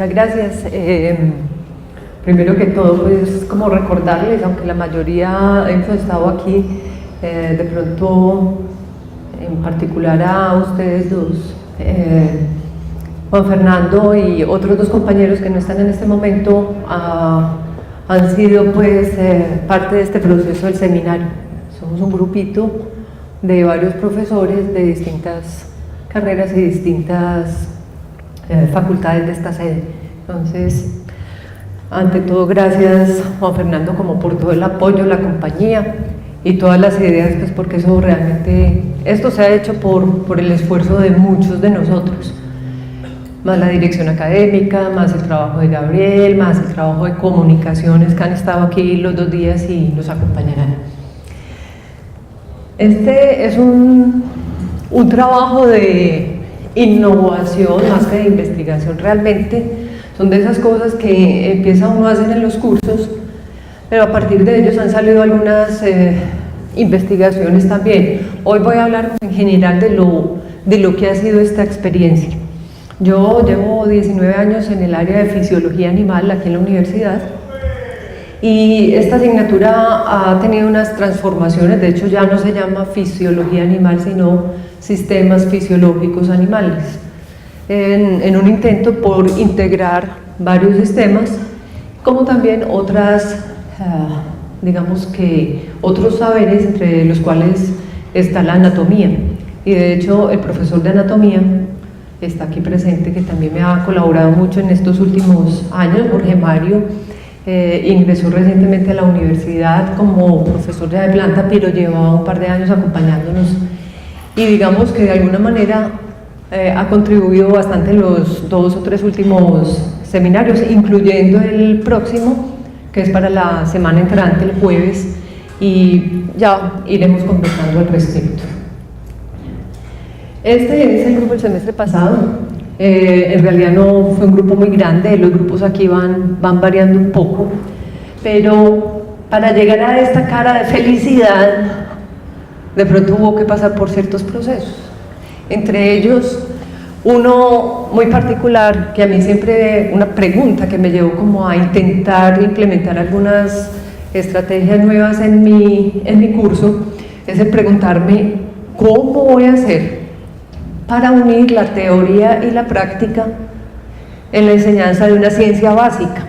Muchas gracias. Primero que todo, pues como recordarles, aunque la mayoría hemos estado aquí, de pronto, en particular a ustedes dos, Juan Fernando y otros dos compañeros que no están en este momento, han sido pues parte de este proceso del seminario. Somos un grupito de varios profesores de distintas carreras y distintas facultades de esta sede. Entonces, ante todo, gracias Juan Fernando como por todo el apoyo, la compañía y todas las ideas, pues porque eso realmente, esto se ha hecho por el esfuerzo de muchos de nosotros, más la dirección académica, más el trabajo de Gabriel, más el trabajo de comunicaciones que han estado aquí los 2 días y nos acompañarán. Este es un trabajo de innovación más que de investigación. Realmente son de esas cosas que empieza uno a hacer en los cursos, pero a partir de ellos han salido algunas investigaciones también. Hoy voy a hablar en general de lo que ha sido esta experiencia. Yo llevo 19 años en el área de fisiología animal aquí en la universidad y esta asignatura ha tenido unas transformaciones. De hecho ya no se llama fisiología animal sino sistemas fisiológicos animales, en un intento por integrar varios sistemas, como también otras, digamos que otros saberes, entre los cuales está la anatomía. Y de hecho el profesor de anatomía está aquí presente, que también me ha colaborado mucho en estos últimos años, Jorge Mario, ingresó recientemente a la universidad como profesor de planta, pero llevaba un par de años acompañándonos y digamos que de alguna manera ha contribuido bastante en los 2 o 3 últimos seminarios, incluyendo el próximo, que es para la semana entrante, el jueves, y ya iremos conversando al respecto. Este es el grupo del semestre pasado. En realidad no fue un grupo muy grande, los grupos aquí van variando un poco, pero para llegar a esta cara de felicidad, de pronto hubo que pasar por ciertos procesos, entre ellos uno muy particular, que a mí siempre, una pregunta que me llevó como a intentar implementar algunas estrategias nuevas en mi curso, es el preguntarme cómo voy a hacer para unir la teoría y la práctica en la enseñanza de una ciencia básica.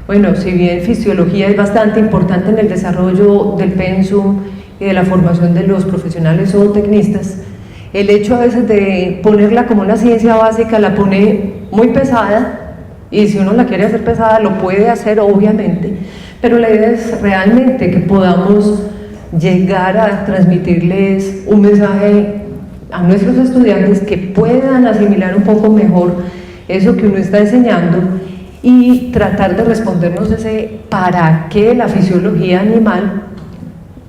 Bueno, si bien fisiología es bastante importante en el desarrollo del pensum y de la formación de los profesionales zootecnistas, el hecho a veces de ponerla como una ciencia básica la pone muy pesada, y si uno la quiere hacer pesada lo puede hacer obviamente, pero la idea es realmente que podamos llegar a transmitirles un mensaje a nuestros estudiantes que puedan asimilar un poco mejor eso que uno está enseñando y tratar de respondernos ese para qué la fisiología animal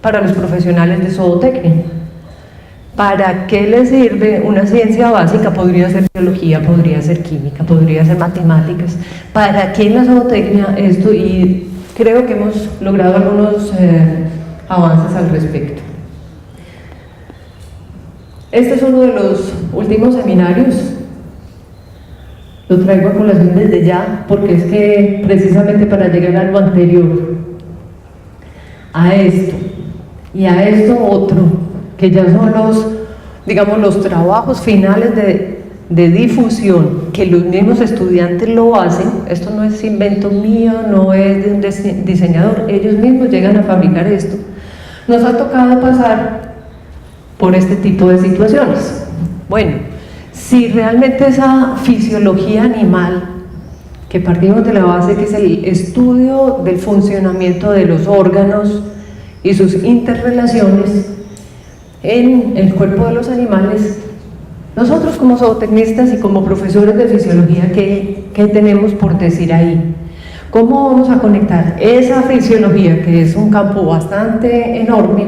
para los profesionales de zootecnia. ¿Para qué les sirve una ciencia básica? Podría ser biología, podría ser química, podría ser matemáticas. ¿Para qué en la zootecnia esto? Y creo que hemos logrado algunos avances al respecto. Este es uno de los últimos seminarios. Lo traigo a colación desde ya, porque es que precisamente para llegar a lo anterior, a esto y a esto otro, que ya son los, digamos, los trabajos finales de difusión, que los mismos estudiantes lo hacen. Esto no es invento mío, no es de un diseñador, ellos mismos llegan a fabricar esto. Nos ha tocado pasar por este tipo de situaciones. Bueno, si realmente esa fisiología animal, que partimos de la base que es el estudio del funcionamiento de los órganos y sus interrelaciones en el cuerpo de los animales, nosotros como zootecnistas y como profesores de fisiología, ¿qué tenemos por decir ahí? ¿Cómo vamos a conectar esa fisiología, que es un campo bastante enorme,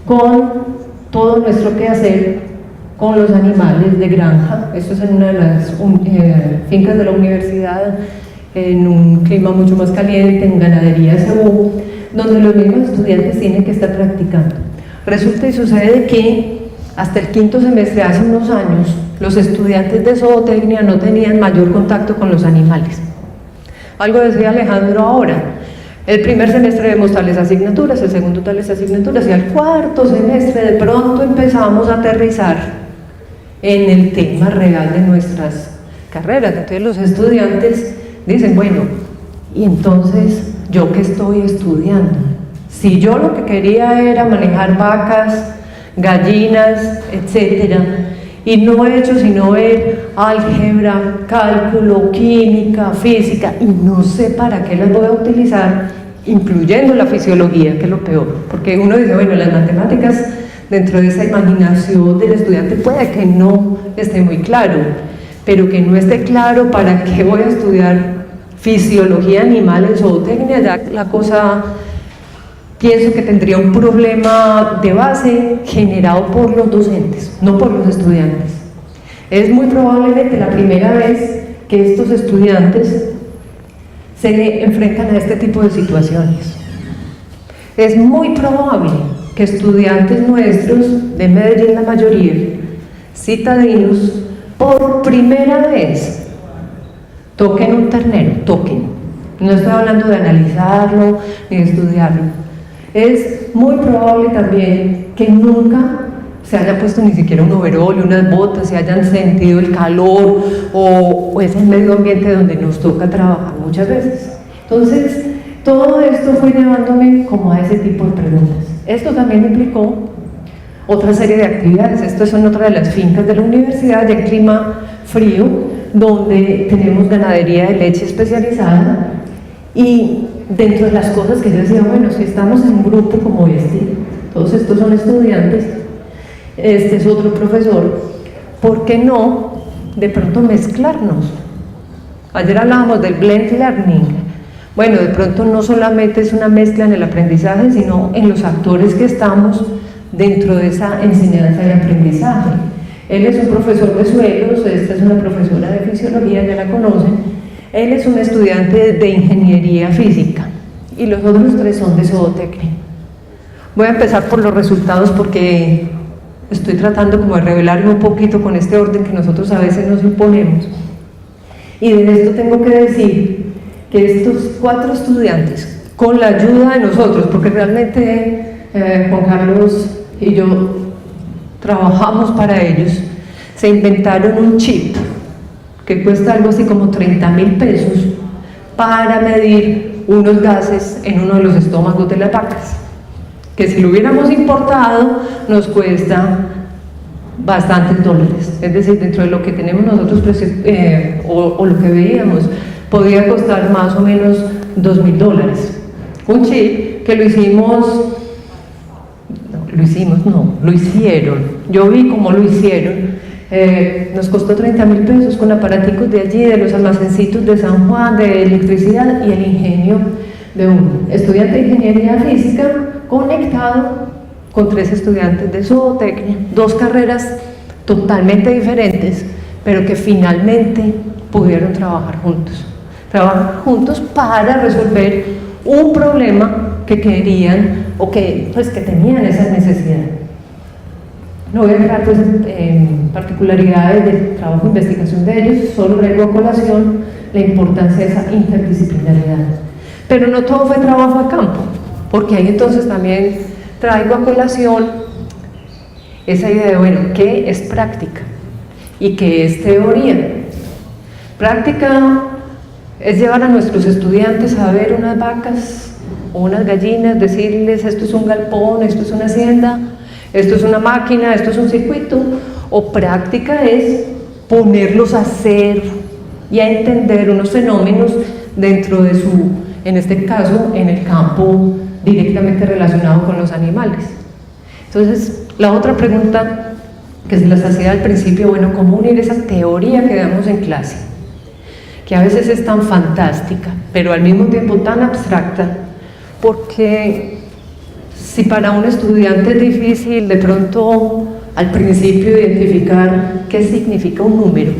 con todo nuestro quehacer con los animales de granja? Esto es en una de las fincas de la universidad, en un clima mucho más caliente, en ganadería donde los mismos estudiantes tienen que estar practicando. Resulta y sucede que hasta el quinto semestre, hace unos años, los estudiantes de zootecnia no tenían mayor contacto con los animales. Algo decía Alejandro ahora, el primer semestre vemos tales asignaturas, el segundo tales asignaturas, y al cuarto semestre de pronto empezamos a aterrizar en el tema real de nuestras carreras. Entonces los estudiantes dicen, bueno, ¿y entonces yo qué estoy estudiando? Si yo lo que quería era manejar vacas, gallinas, etcétera, y no he hecho sino ver álgebra, cálculo, química, física, y no sé para qué las voy a utilizar, incluyendo la fisiología, que es lo peor, porque uno dice, bueno, las matemáticas, dentro de esa imaginación del estudiante puede que no esté muy claro, pero que no esté claro para qué voy a estudiar fisiología animal en zootecnia, ya la cosa, pienso que tendría un problema de base generado por los docentes, no por los estudiantes. Es muy probablemente la primera vez que estos estudiantes se enfrentan a este tipo de situaciones. Es muy probable que estudiantes nuestros, de Medellín la mayoría, citadinos, por primera vez toquen un ternero, no estoy hablando de analizarlo ni de estudiarlo. Es muy probable también que nunca se haya puesto ni siquiera un overol, unas botas, se hayan sentido el calor o ese medio ambiente donde nos toca trabajar muchas veces. Entonces, todo esto fue llevándome como a ese tipo de preguntas. Esto también implicó otra serie de actividades. Estas son otra de las fincas de la universidad de clima frío, donde tenemos ganadería de leche especializada, y dentro de las cosas que yo decía, bueno, si estamos en un grupo como todos estos son estudiantes, este es otro profesor, ¿por qué no de pronto mezclarnos? Ayer hablábamos del blend learning. Bueno, de pronto no solamente es una mezcla en el aprendizaje, sino en los actores que estamos dentro de esa enseñanza y aprendizaje. Él es un profesor de suelos, esta es una profesora de fisiología, ya la conocen. Él es un estudiante de ingeniería física y los otros tres son de zootecnia. Voy a empezar por los resultados porque estoy tratando como de revelarme un poquito con este orden que nosotros a veces nos imponemos. Y de esto tengo que decir que estos 4 estudiantes, con la ayuda de nosotros, porque realmente Juan Carlos y yo trabajamos para ellos, se inventaron un chip que cuesta algo así como 30.000 pesos para medir unos gases en uno de los estómagos de las vacas, que si lo hubiéramos importado nos cuesta bastantes dólares, es decir, dentro de lo que tenemos nosotros o lo que veíamos, podría costar más o menos $2.000. Un chip que lo hicieron, yo vi cómo lo hicieron. Nos costó 30.000 pesos con aparaticos de allí, de los almacencitos de San Juan, de electricidad, y el ingenio de un estudiante de ingeniería física conectado con 3 estudiantes de zootecnia, 2 carreras totalmente diferentes, pero que finalmente pudieron trabajar juntos para resolver un problema que querían o que tenían esa necesidad. No voy a entrar pues, en particularidades del trabajo de investigación de ellos, solo traigo a colación la importancia de esa interdisciplinaridad. Pero no todo fue trabajo a campo, porque ahí entonces también traigo a colación esa idea de, bueno, ¿qué es práctica? ¿Y qué es teoría? Práctica es llevar a nuestros estudiantes a ver unas vacas o unas gallinas, decirles esto es un galpón, esto es una hacienda, esto es una máquina, esto es un circuito. O práctica es ponerlos a hacer y a entender unos fenómenos dentro de en este caso, en el campo directamente relacionado con los animales. Entonces, la otra pregunta que se las hacía al principio, bueno, ¿cómo unir esa teoría que damos en clase? Que a veces es tan fantástica, pero al mismo tiempo tan abstracta, porque si para un estudiante es difícil de pronto al principio identificar qué significa un número,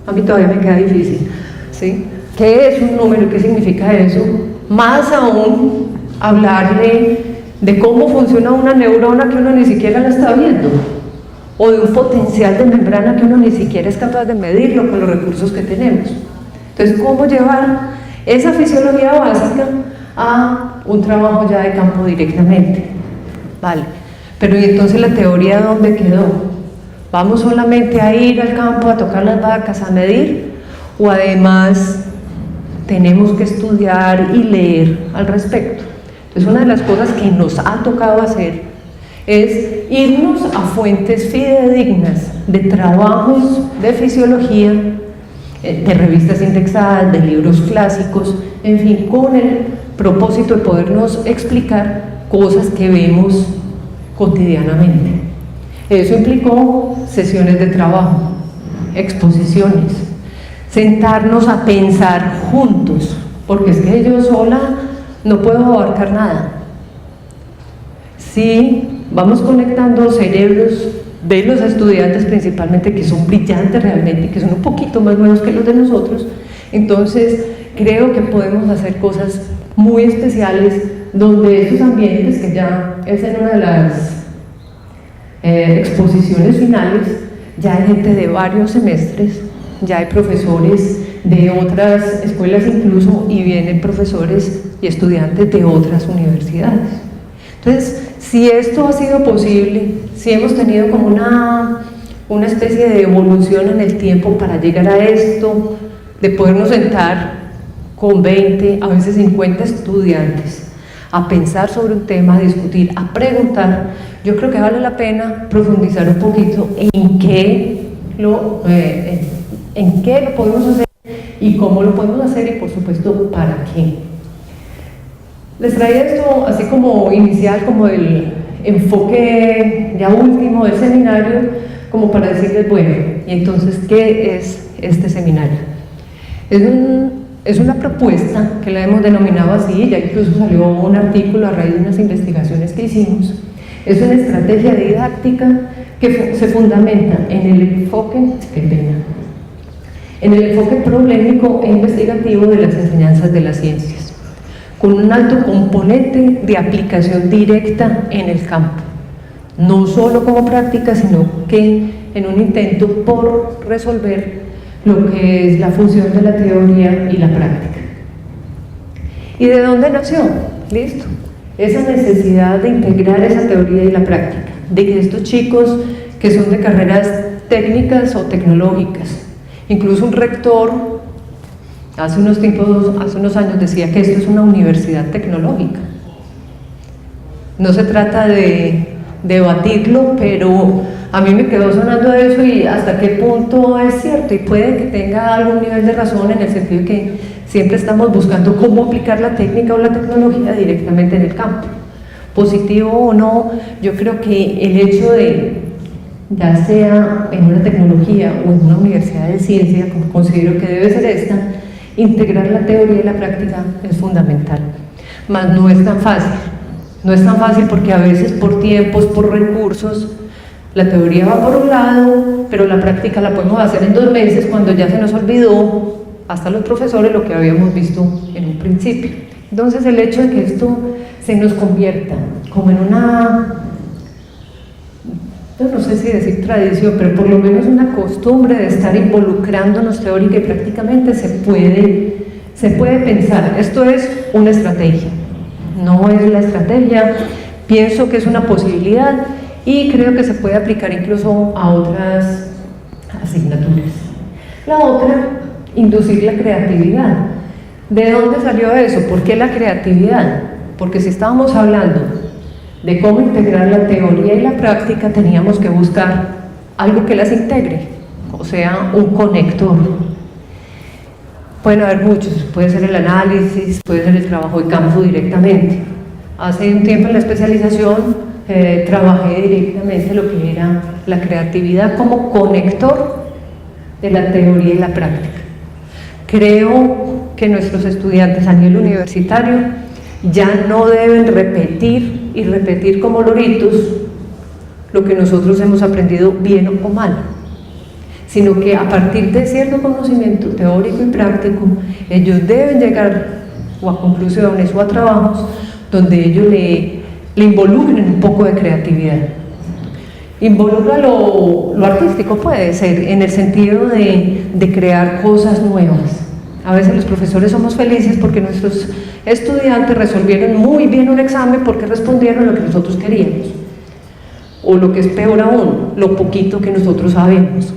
a mí todavía me queda difícil, ¿sí? ¿Qué es un número y qué significa eso? Más aún hablarle de cómo funciona una neurona que uno ni siquiera la está viendo. o de un potencial de membrana que uno ni siquiera es capaz de medirlo con los recursos que tenemos. Entonces, ¿cómo llevar esa fisiología básica a un trabajo ya de campo directamente? Vale, pero ¿y entonces la teoría dónde quedó? ¿Vamos solamente a ir al campo a tocar las vacas, a medir? ¿O además tenemos que estudiar y leer al respecto? Entonces, una de las cosas que nos ha tocado hacer es irnos a fuentes fidedignas de trabajos de fisiología, de revistas indexadas, de libros clásicos, en fin, con el propósito de podernos explicar cosas que vemos cotidianamente. Eso implicó sesiones de trabajo, exposiciones, sentarnos a pensar juntos, porque es que yo sola no puedo abarcar nada. Sí, vamos conectando cerebros de los estudiantes principalmente, que son brillantes realmente, que son un poquito más nuevos que los de nosotros. Entonces creo que podemos hacer cosas muy especiales donde estos ambientes, que ya es en una de las exposiciones finales, ya hay gente de varios semestres, ya hay profesores de otras escuelas incluso, y vienen profesores y estudiantes de otras universidades. Entonces, si esto ha sido posible, si hemos tenido como una especie de evolución en el tiempo para llegar a esto, de podernos sentar con 20, a veces 50 estudiantes, a pensar sobre un tema, a discutir, a preguntar, yo creo que vale la pena profundizar un poquito en qué lo podemos hacer y cómo lo podemos hacer, y por supuesto para qué. Les traía esto así como inicial, como el enfoque ya último del seminario, como para decirles, bueno, y entonces, ¿qué es este seminario? Es una propuesta que la hemos denominado así, ya incluso salió un artículo a raíz de unas investigaciones que hicimos. Es una estrategia didáctica que se fundamenta en el enfoque, en el enfoque problemático e investigativo de las enseñanzas de las ciencias, con un alto componente de aplicación directa en el campo, no solo como práctica, sino que en un intento por resolver lo que es la fusión de la teoría y la práctica. ¿Y de dónde nació? Listo. Esa necesidad de integrar esa teoría y la práctica, de que estos chicos que son de carreras técnicas o tecnológicas, incluso un rector hace unos años decía que esto es una universidad tecnológica. No se trata de debatirlo, pero a mí me quedó sonando eso, y hasta qué punto es cierto, y puede que tenga algún nivel de razón, en el sentido de que siempre estamos buscando cómo aplicar la técnica o la tecnología directamente en el campo. Positivo o no, yo creo que el hecho de, ya sea en una tecnología o en una universidad de ciencia, como considero que debe ser esta, integrar la teoría y la práctica es fundamental. Mas no es tan fácil. No es tan fácil porque a veces por tiempos, por recursos, la teoría va por un lado, pero la práctica la podemos hacer en 2 meses, cuando ya se nos olvidó, hasta los profesores, lo que habíamos visto en un principio. Entonces, el hecho de que esto se nos convierta como en una, yo no sé si decir tradición, pero por lo menos una costumbre de estar involucrándonos teórica y prácticamente, se puede pensar. Esto es una estrategia, no es la estrategia, pienso que es una posibilidad y creo que se puede aplicar incluso a otras asignaturas. La otra, inducir la creatividad. ¿De dónde salió eso? ¿Por qué la creatividad? Porque si estábamos hablando de cómo integrar la teoría y la práctica, teníamos que buscar algo que las integre, o sea, un conector. Pueden haber muchos, puede ser el análisis, puede ser el trabajo de campo directamente. Hace un tiempo en la especialización trabajé directamente lo que era la creatividad como conector de la teoría y la práctica. Creo que nuestros estudiantes a nivel universitario ya no deben repetir y repetir como loritos lo que nosotros hemos aprendido bien o mal, sino que a partir de cierto conocimiento teórico y práctico, ellos deben llegar o a conclusiones o a trabajos donde ellos le involucren un poco de creatividad. Involucra lo artístico, puede ser, en el sentido de crear cosas nuevas. A veces los profesores somos felices porque nuestros estudiantes resolvieron muy bien un examen porque respondieron lo que nosotros queríamos. O lo que es peor aún, lo poquito que nosotros sabemos.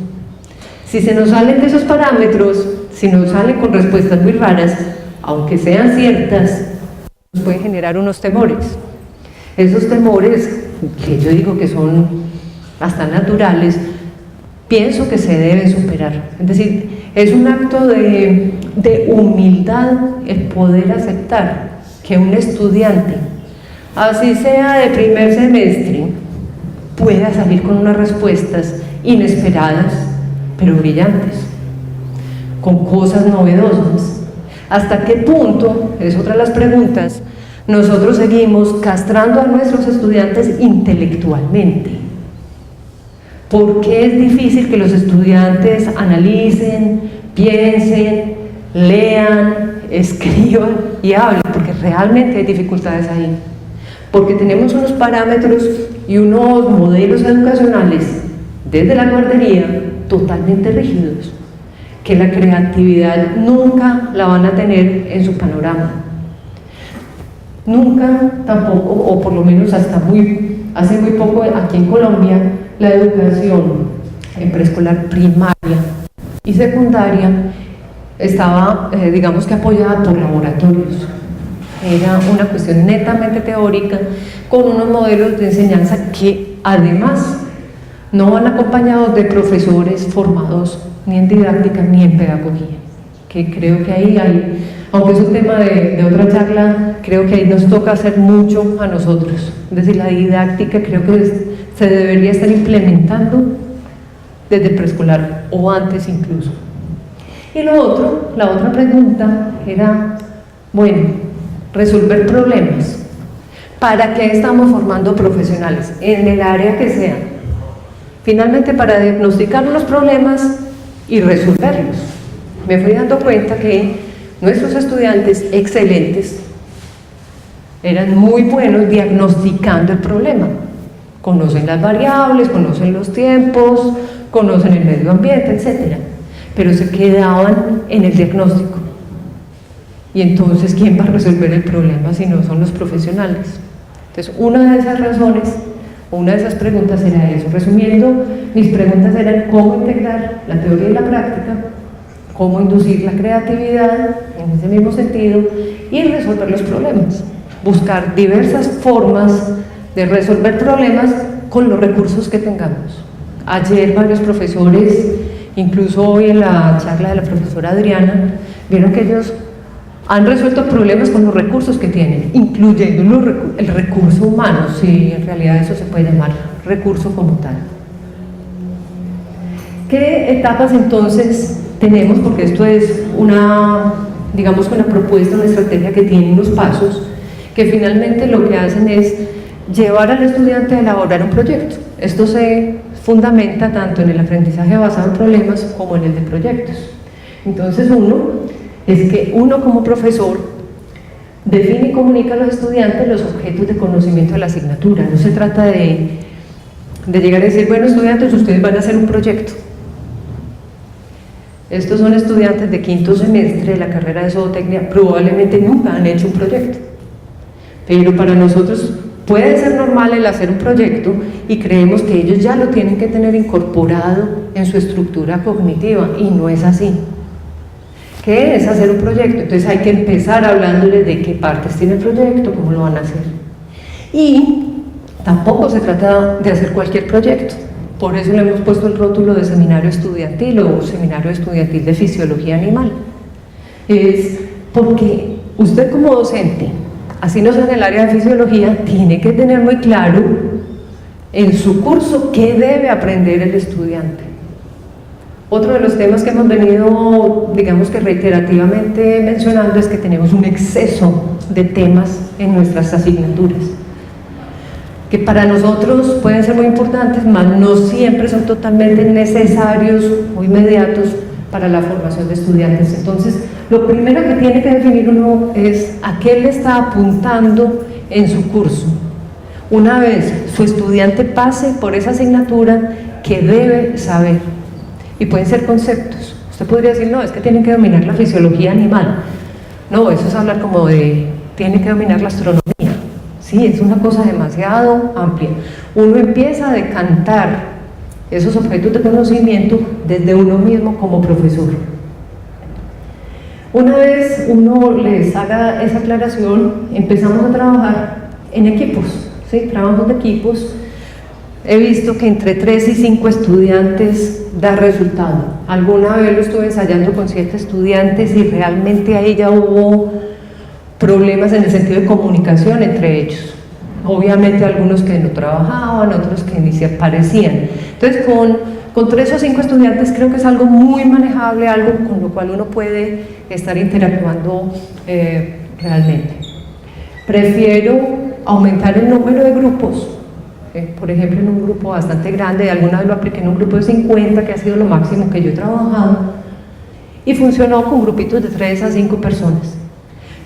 Si se nos salen de esos parámetros, si nos salen con respuestas muy raras, aunque sean ciertas, nos pueden generar unos temores. Esos temores, que yo digo que son hasta naturales, pienso que se deben superar. Es decir, es un acto de humildad el poder aceptar que un estudiante, así sea de primer semestre, pueda salir con unas respuestas inesperadas, pero brillantes, con cosas novedosas. ¿Hasta qué punto, es otra de las preguntas, nosotros seguimos castrando a nuestros estudiantes intelectualmente? ¿Por qué es difícil que los estudiantes analicen, piensen, lean, escriban y hablen? Porque realmente hay dificultades ahí. Porque tenemos unos parámetros y unos modelos educacionales desde la guardería totalmente rígidos, que la creatividad nunca la van a tener en su panorama. Nunca tampoco, o por lo menos hasta hace muy poco aquí en Colombia, la educación en preescolar, primaria y secundaria estaba, digamos que apoyada por laboratorios. Era una cuestión netamente teórica, con unos modelos de enseñanza que además no van acompañados de profesores formados ni en didáctica ni en pedagogía, que creo que ahí hay, aunque es un tema de otra charla, creo que ahí nos toca hacer mucho a nosotros. Es decir, la didáctica creo que se debería estar implementando desde preescolar o antes incluso. Y la otra pregunta era, bueno, resolver problemas. ¿Para qué estamos formando profesionales? En el área que sea. Finalmente, para diagnosticar los problemas y resolverlos. Me fui dando cuenta que nuestros estudiantes excelentes eran muy buenos diagnosticando el problema. Conocen las variables, conocen los tiempos, conocen el medio ambiente, etc. Pero se quedaban en el diagnóstico. Y entonces, ¿quién va a resolver el problema si no son los profesionales? Entonces, una de esas razones, una de esas preguntas era eso. Resumiendo, mis preguntas eran cómo integrar la teoría y la práctica, cómo inducir la creatividad en ese mismo sentido y resolver los problemas. Buscar diversas formas de resolver problemas con los recursos que tengamos. Ayer varios profesores, incluso hoy en la charla de la profesora Adriana, vieron que ellos han resuelto problemas con los recursos que tienen, incluyendo el recurso humano, si en realidad eso se puede llamar recurso como tal. ¿Qué etapas entonces tenemos? Porque esto es digamos, una propuesta, una estrategia que tiene unos pasos que finalmente lo que hacen es llevar al estudiante a elaborar un proyecto. Esto se fundamenta tanto en el aprendizaje basado en problemas como en el de proyectos. Entonces es que uno como profesor define y comunica a los estudiantes los objetos de conocimiento de la asignatura. No se trata de llegar a decir, bueno, estudiantes, ustedes van a hacer un proyecto. Estos son estudiantes de quinto semestre de la carrera de zootecnia, probablemente nunca han hecho un proyecto, pero para nosotros puede ser normal el hacer un proyecto y creemos que ellos ya lo tienen que tener incorporado en su estructura cognitiva, y no es así. ¿Qué es hacer un proyecto? Entonces hay que empezar hablándoles de qué partes tiene el proyecto, cómo lo van a hacer. Y tampoco se trata de hacer cualquier proyecto. Por eso le hemos puesto el rótulo de seminario estudiantil o seminario estudiantil de fisiología animal. Es porque usted como docente, así no sea en el área de fisiología, tiene que tener muy claro en su curso qué debe aprender el estudiante. Otro de los temas que hemos venido, digamos que reiterativamente mencionando, es que tenemos un exceso de temas en nuestras asignaturas, que para nosotros pueden ser muy importantes, mas no siempre son totalmente necesarios o inmediatos para la formación de estudiantes. Entonces, lo primero que tiene que definir uno es a qué le está apuntando en su curso. una vez su estudiante pase por esa asignatura que debe saber. Y pueden ser conceptos. Usted podría decir, no, es que tienen que dominar la fisiología animal. No, eso es hablar como de, tiene que dominar la astronomía. Sí, es una cosa demasiado amplia. Uno empieza a decantar esos objetos de conocimiento desde uno mismo como profesor. Una vez uno les haga esa aclaración, empezamos a trabajar en equipos, ¿sí? Trabajos de equipos. He visto que entre 3 y 5 estudiantes da resultado. Alguna vez lo estuve ensayando con 7 estudiantes y realmente ahí ya hubo problemas en el sentido de comunicación entre ellos. Obviamente algunos que no trabajaban, otros que ni se aparecían. Entonces con 3 o 5 estudiantes creo que es algo muy manejable, algo con lo cual uno puede estar interactuando realmente. Prefiero aumentar el número de grupos. Por ejemplo, en un grupo bastante grande, alguna vez lo apliqué en un grupo de 50, que ha sido lo máximo que yo he trabajado, y funcionó con grupitos de 3 a 5 personas.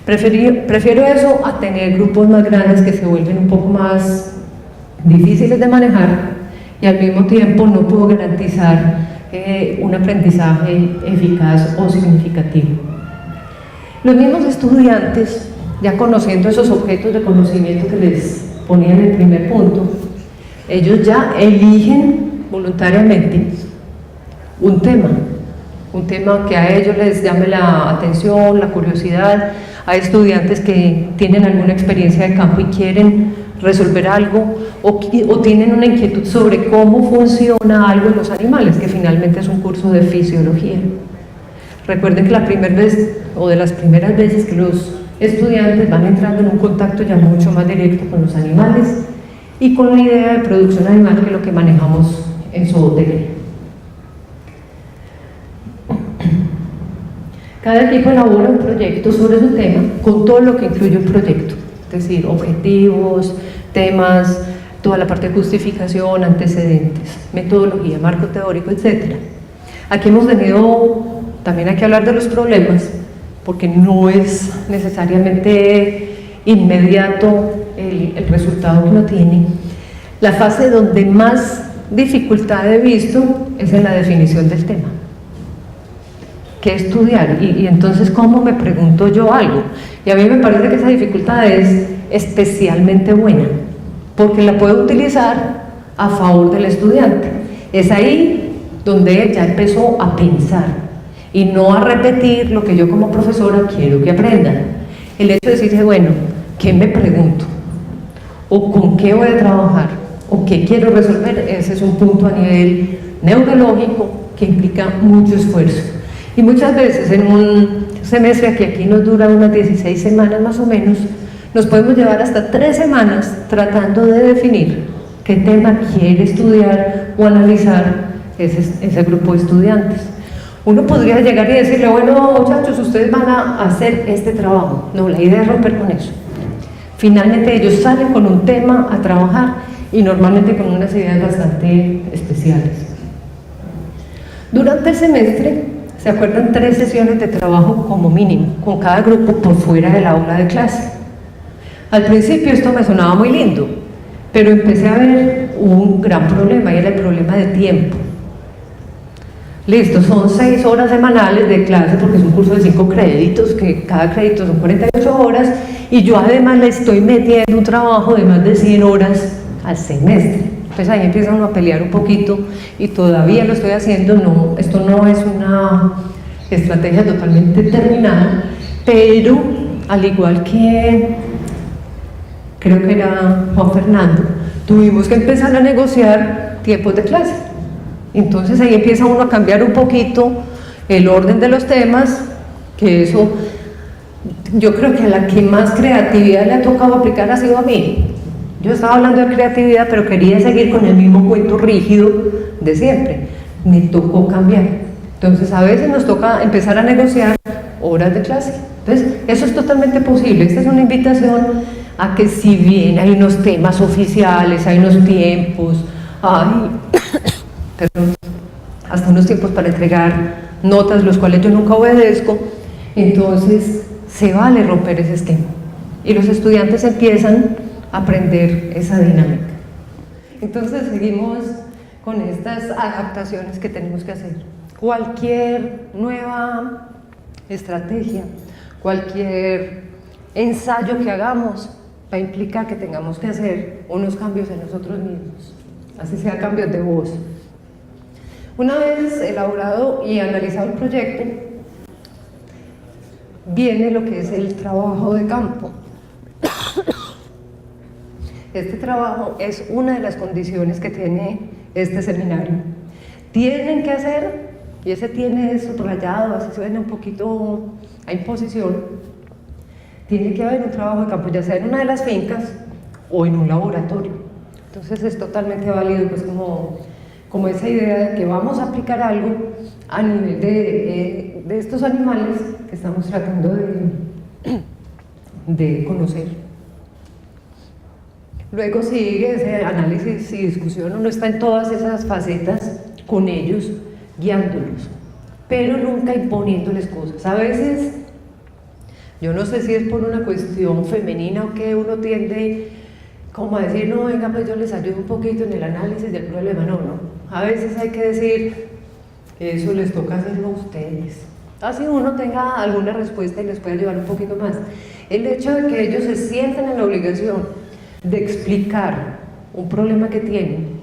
Prefiero eso a tener grupos más grandes que se vuelven un poco más difíciles de manejar y al mismo tiempo no puedo garantizar un aprendizaje eficaz o significativo. Los mismos estudiantes, ya conociendo esos objetos de conocimiento que les ponía en el primer punto, ellos ya eligen voluntariamente un tema que a ellos les llame la atención, la curiosidad. Hay estudiantes que tienen alguna experiencia de campo y quieren resolver algo o tienen una inquietud sobre cómo funciona algo en los animales, que finalmente es un curso de fisiología. Recuerden que la primera vez o de las primeras veces que los estudiantes van entrando en un contacto ya mucho más directo con los animales y con la idea de producción animal, que es lo que manejamos en Zooteca. Cada equipo elabora un proyecto sobre su tema con todo lo que incluye un proyecto, es decir, objetivos, temas, toda la parte de justificación, antecedentes, metodología, marco teórico, etc. Aquí hemos tenido, también hay que hablar de los problemas, porque no es necesariamente inmediato el resultado que uno tiene. La fase donde más dificultad he visto es en la definición del tema. ¿Qué estudiar? Y entonces, ¿cómo me pregunto yo algo? Y a mí me parece que esa dificultad es especialmente buena, porque la puedo utilizar a favor del estudiante. Es ahí donde él ya empezó a pensar y no a repetir lo que yo como profesora quiero que aprendan. El hecho de decirse, bueno, ¿qué me pregunto? ¿O con qué voy a trabajar? ¿O qué quiero resolver? Ese es un punto a nivel neurológico que implica mucho esfuerzo. Y muchas veces en un semestre que aquí nos dura unas 16 semanas más o menos, nos podemos llevar hasta 3 semanas tratando de definir qué tema quiere estudiar o analizar ese grupo de estudiantes. Uno podría llegar y decirle, bueno, muchachos, ustedes van a hacer este trabajo. No, la idea es romper con eso. Finalmente ellos salen con un tema a trabajar y normalmente con unas ideas bastante especiales. Durante el semestre, ¿se acuerdan? 3 sesiones de trabajo como mínimo, con cada grupo por fuera del aula de clase. Al principio esto me sonaba muy lindo, pero empecé a ver un gran problema, y era el problema de tiempo. Listo, son 6 horas semanales de clase, porque es un curso de 5 créditos, que cada crédito son 48 horas, y yo además le estoy metiendo un trabajo de más de 100 horas al semestre. Entonces ahí empieza uno a pelear un poquito, y todavía lo estoy haciendo. No, esto no es una estrategia totalmente terminada, pero al igual que creo que era Juan Fernando, tuvimos que empezar a negociar tiempos de clase. Entonces ahí empieza uno a cambiar un poquito el orden de los temas, que eso yo creo que a la que más creatividad le ha tocado aplicar ha sido a mí. Yo estaba hablando de creatividad, pero quería seguir con el mismo cuento rígido de siempre. Me tocó cambiar. Entonces a veces nos toca empezar a negociar horas de clase. Entonces eso es totalmente posible. Esta es una invitación a que, si bien hay unos temas oficiales, hay unos tiempos, hay hasta unos tiempos para entregar notas, los cuales yo nunca obedezco, entonces se vale romper ese esquema. Y los estudiantes empiezan aprender esa dinámica. Entonces seguimos con estas adaptaciones que tenemos que hacer. Cualquier nueva estrategia, cualquier ensayo que hagamos va a implicar que tengamos que hacer unos cambios en nosotros mismos, así sea cambios de voz. Una vez elaborado y analizado el proyecto, viene lo que es el trabajo de campo. Este trabajo es una de las condiciones que tiene este seminario. Tienen que hacer, y ese tiene subrayado, así suena un poquito a imposición, tiene que haber un trabajo de campo, ya sea en una de las fincas o en un laboratorio. Entonces es totalmente válido, pues como esa idea de que vamos a aplicar algo a nivel de estos animales que estamos tratando de conocer. Luego sigue ese análisis y discusión, uno está en todas esas facetas con ellos, guiándolos, pero nunca imponiéndoles cosas. A veces, yo no sé si es por una cuestión femenina o que uno tiende como a decir, no, venga, pues yo les ayudo un poquito en el análisis del problema. No, no. A veces hay que decir, eso les toca hacerlo a ustedes. Así uno tenga alguna respuesta y les puede ayudar un poquito más. El hecho de que ellos se sientan en la obligación de explicar un problema que tienen,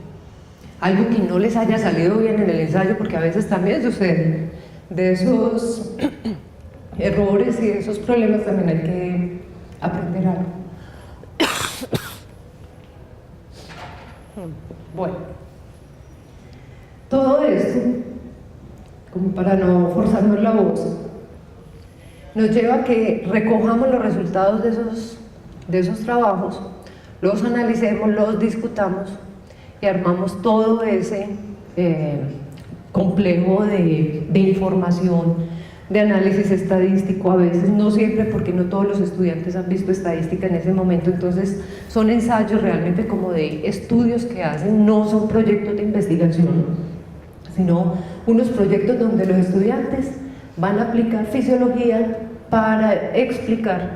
algo que no les haya salido bien en el ensayo, porque a veces también sucede, de esos errores y de esos problemas también hay que aprender algo. Bueno, todo esto, como para no forzarnos la voz, nos lleva a que recojamos los resultados de esos trabajos, los analicemos, los discutamos y armamos todo ese complejo de información, de análisis estadístico, a veces no siempre, porque no todos los estudiantes han visto estadística en ese momento, entonces son ensayos realmente como de estudios que hacen, no son proyectos de investigación, sino unos proyectos donde los estudiantes van a aplicar fisiología para explicar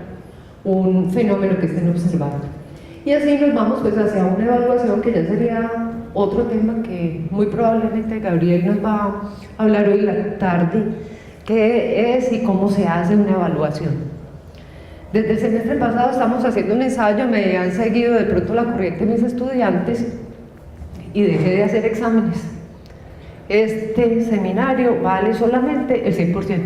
un fenómeno que estén observando. Y así nos vamos pues hacia una evaluación que ya sería otro tema que muy probablemente Gabriel nos va a hablar hoy en la tarde, que es y cómo se hace una evaluación. Desde el semestre pasado estamos haciendo un ensayo, me han seguido de pronto la corriente mis estudiantes y dejé de hacer exámenes. Este seminario vale solamente el 100%.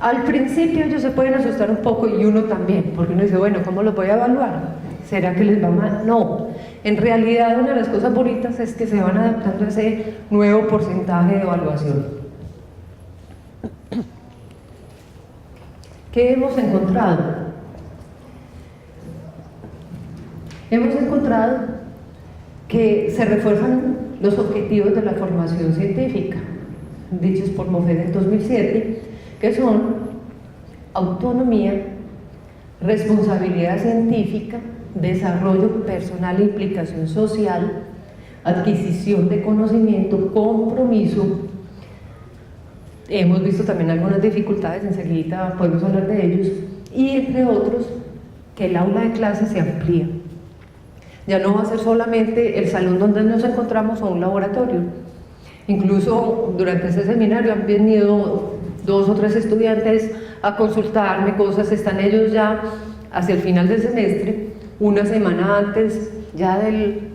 Al principio ellos se pueden asustar un poco y uno también, porque uno dice, bueno, ¿cómo los voy a evaluar? ¿Será que les va mal? No, en realidad una de las cosas bonitas es que se van adaptando a ese nuevo porcentaje de evaluación. ¿Qué hemos encontrado? Hemos encontrado que se refuerzan los objetivos de la formación científica, dichos por Moffett en 2007, que son autonomía, responsabilidad científica, desarrollo personal e implicación social, adquisición de conocimiento, compromiso. Hemos visto también algunas dificultades, enseguida podemos hablar de ellos, y entre otros, que el aula de clase se amplía. Ya no va a ser solamente el salón donde nos encontramos o un laboratorio. Incluso durante ese seminario han venido 2 o 3 estudiantes a consultarme cosas, están ellos ya hacia el final del semestre, una semana antes ya del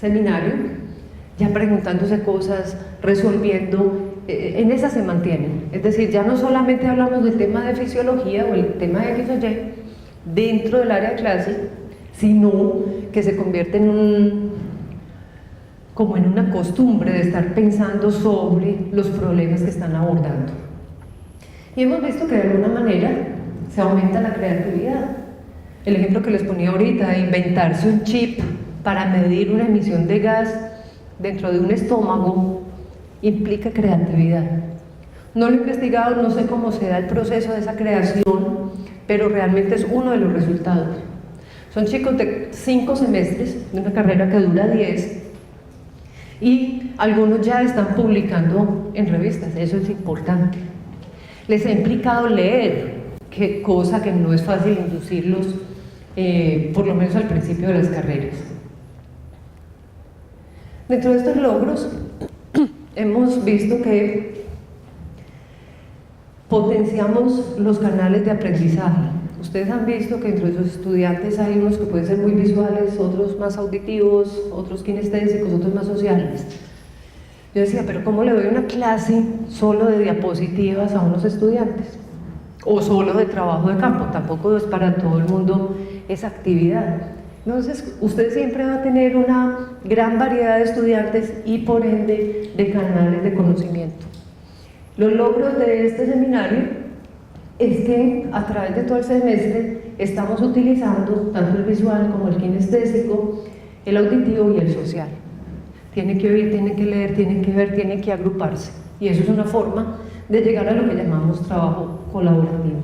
seminario, ya preguntándose cosas, resolviendo, en esa se mantienen. Es decir, ya no solamente hablamos del tema de fisiología o el tema de X o Y dentro del área de clase, sino que se convierte como en una costumbre de estar pensando sobre los problemas que están abordando. Y hemos visto que de alguna manera se aumenta la creatividad. El ejemplo que les ponía ahorita de inventarse un chip para medir una emisión de gas dentro de un estómago implica creatividad. No lo he investigado, no sé cómo se da el proceso de esa creación, pero realmente es uno de los resultados. Son chicos de 5 semestres, de una carrera que dura 10, y algunos ya están publicando en revistas, eso es importante. Les ha implicado leer, cosa que no es fácil inducirlos por lo menos al principio de las carreras. Dentro de estos logros hemos visto que potenciamos los canales de aprendizaje. Ustedes han visto que entre sus estudiantes hay unos que pueden ser muy visuales, otros más auditivos, otros kinestésicos, otros más sociales. Yo decía, pero ¿cómo le doy una clase solo de diapositivas a unos estudiantes? O solo de trabajo de campo, tampoco es para todo el mundo esa actividad. Entonces, usted siempre va a tener una gran variedad de estudiantes y por ende de canales de conocimiento. Los logros de este seminario es que a través de todo el semestre estamos utilizando tanto el visual como el kinestésico, el auditivo y el social. Tienen que oír, tienen que leer, tienen que ver, tienen que agruparse. Y eso es una forma de llegar a lo que llamamos trabajo colaborativo.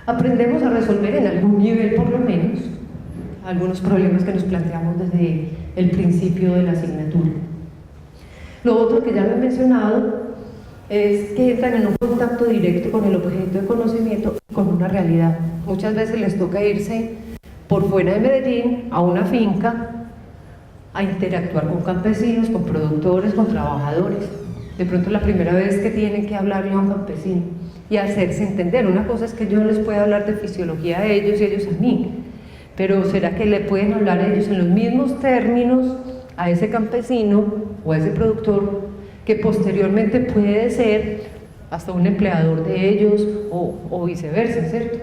Aprendemos a resolver en algún nivel por lo menos algunos problemas que nos planteamos desde el principio de la asignatura. Lo otro que ya lo he mencionado es que entran en un contacto directo con el objeto de conocimiento y con una realidad. Muchas veces les toca irse por fuera de Medellín a una finca a interactuar con campesinos, con productores, con trabajadores. De pronto la primera vez que tienen que hablarle a un campesino y hacerse entender. Una cosa es que yo les pueda hablar de fisiología a ellos y ellos a mí, pero ¿será que le pueden hablar a ellos en los mismos términos a ese campesino o a ese productor que posteriormente puede ser hasta un empleador de ellos o viceversa, ¿cierto?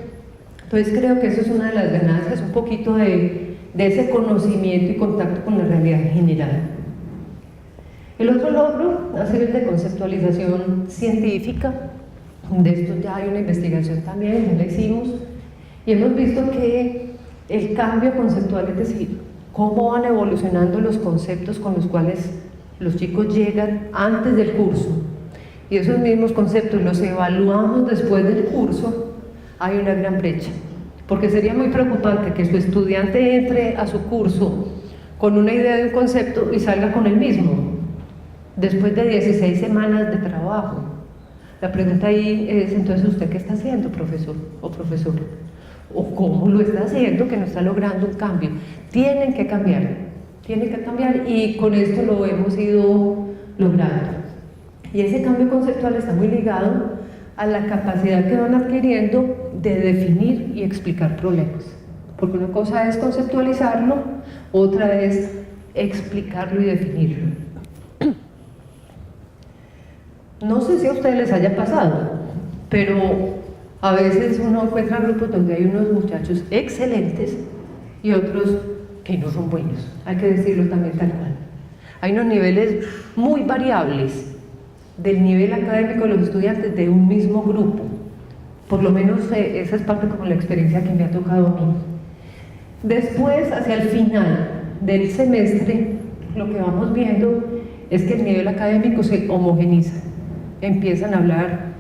Entonces creo que eso es una de las ganancias, un poquito de ese conocimiento y contacto con la realidad general. El otro logro ha sido el de conceptualización científica. De esto ya hay una investigación también, ya la hicimos, y hemos visto que el cambio conceptual, es decir, cómo van evolucionando los conceptos con los cuales los chicos llegan antes del curso, y esos mismos conceptos los evaluamos después del curso, hay una gran brecha, porque sería muy preocupante que su estudiante entre a su curso con una idea de un concepto y salga con el mismo, después de 16 semanas de trabajo. La pregunta ahí es, entonces, ¿usted qué está haciendo, profesor o profesora? ¿O cómo lo está haciendo que no está logrando un cambio? Tienen que cambiar y con esto lo hemos ido logrando. Y ese cambio conceptual está muy ligado a la capacidad que van adquiriendo de definir y explicar problemas. Porque una cosa es conceptualizarlo, otra es explicarlo y definirlo. No sé si a ustedes les haya pasado, pero a veces uno encuentra grupos donde hay unos muchachos excelentes y otros que no son buenos, hay que decirlo también tal cual. Hay unos niveles muy variables del nivel académico de los estudiantes de un mismo grupo. Por lo menos esa es parte como la experiencia que me ha tocado a mí. Después, hacia el final del semestre, lo que vamos viendo es que el nivel académico se homogeniza. Empiezan a hablar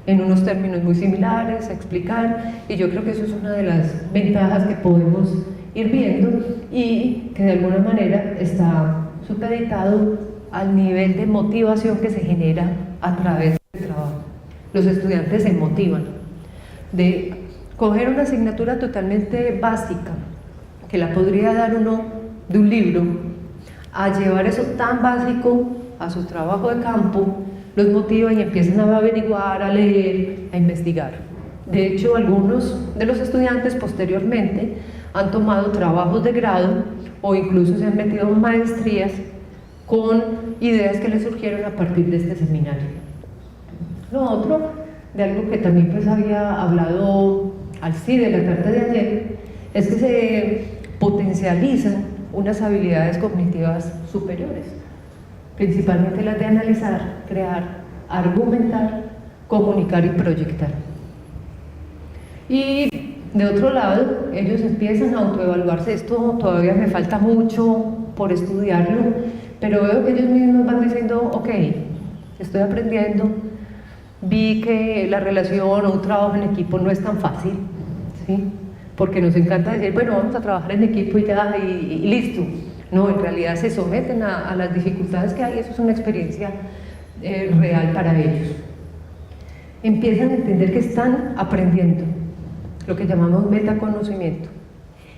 en unos términos muy similares, a explicar, y yo creo que eso es una de las ventajas que podemos ir viendo y que de alguna manera está supeditado al nivel de motivación que se genera a través del trabajo. Los estudiantes se motivan de coger una asignatura totalmente básica, que la podría dar uno de un libro, a llevar eso tan básico a su trabajo de campo, los motiva y empiezan a averiguar, a leer, a investigar. De hecho, algunos de los estudiantes posteriormente han tomado trabajos de grado o incluso se han metido en maestrías con ideas que les surgieron a partir de este seminario. Lo otro, de algo que también pues había hablado al CIDE de la tarde de ayer, es que se potencializan unas habilidades cognitivas superiores, principalmente las de analizar, crear, argumentar, comunicar y proyectar. Y de otro lado, ellos empiezan a autoevaluarse. Esto todavía me falta mucho por estudiarlo, pero veo que ellos mismos van diciendo, ok, estoy aprendiendo, vi que la relación o un trabajo en equipo no es tan fácil, ¿sí? Porque nos encanta decir, bueno, vamos a trabajar en equipo y ya, y listo. No, en realidad se someten a las dificultades que hay, eso es una experiencia real para ellos. Empiezan a entender que están aprendiendo, lo que llamamos metaconocimiento.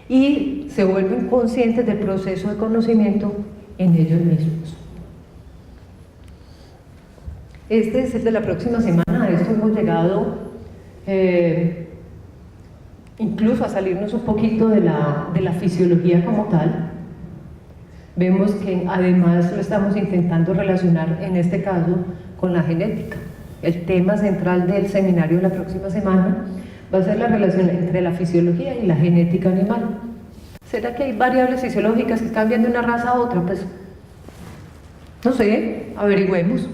y se vuelven conscientes del proceso de conocimiento en ellos mismos. Este es el de la próxima semana. A esto hemos llegado incluso a salirnos un poquito de la fisiología como tal. Vemos que además lo estamos intentando relacionar en este caso con la genética. El tema central del seminario de la próxima semana va a ser la relación entre la fisiología y la genética animal. ¿Será que hay variables fisiológicas que cambian de una raza a otra? Pues no sé, averigüemos.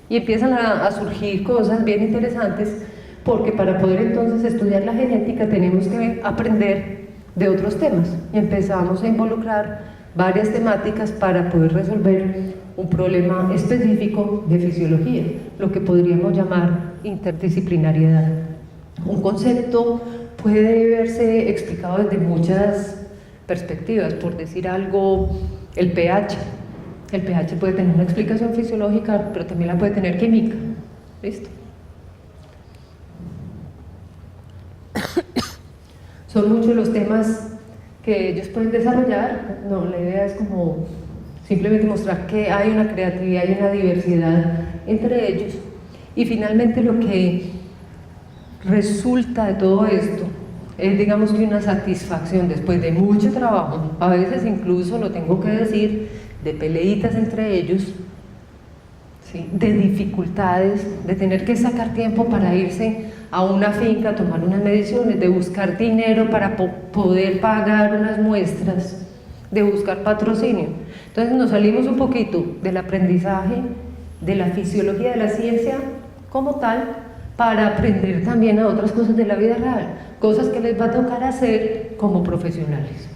Y empiezan a surgir cosas bien interesantes, porque para poder entonces estudiar la genética tenemos que aprender de otros temas, y empezamos a involucrar varias temáticas para poder resolver un problema específico de fisiología, lo que podríamos llamar interdisciplinariedad. Un concepto puede verse explicado desde muchas perspectivas. Por decir algo, el pH. El pH puede tener una explicación fisiológica, pero también la puede tener química. ¿Listo? Son muchos los temas que ellos pueden desarrollar. No, la idea es como simplemente mostrar que hay una creatividad y una diversidad entre ellos. Y finalmente lo que resulta de todo esto es, digamos, que una satisfacción después de mucho trabajo, a veces incluso, lo tengo que decir, de peleitas entre ellos, ¿sí?, de dificultades, de tener que sacar tiempo para irse a una finca a tomar unas mediciones, de buscar dinero para poder pagar unas muestras, de buscar patrocinio. Entonces nos salimos un poquito del aprendizaje, de la fisiología de la ciencia como tal, para aprender también a otras cosas de la vida real, cosas que les va a tocar hacer como profesionales.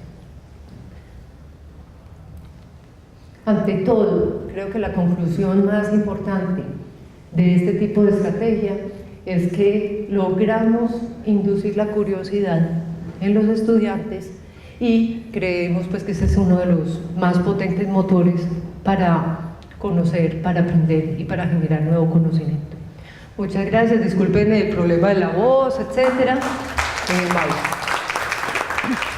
Ante todo, creo que la conclusión más importante de este tipo de estrategia es que logramos inducir la curiosidad en los estudiantes, y creemos pues que ese es uno de los más potentes motores para conocer, para aprender y para generar nuevo conocimiento. Muchas gracias, disculpen el problema de la voz, etcétera. Bye.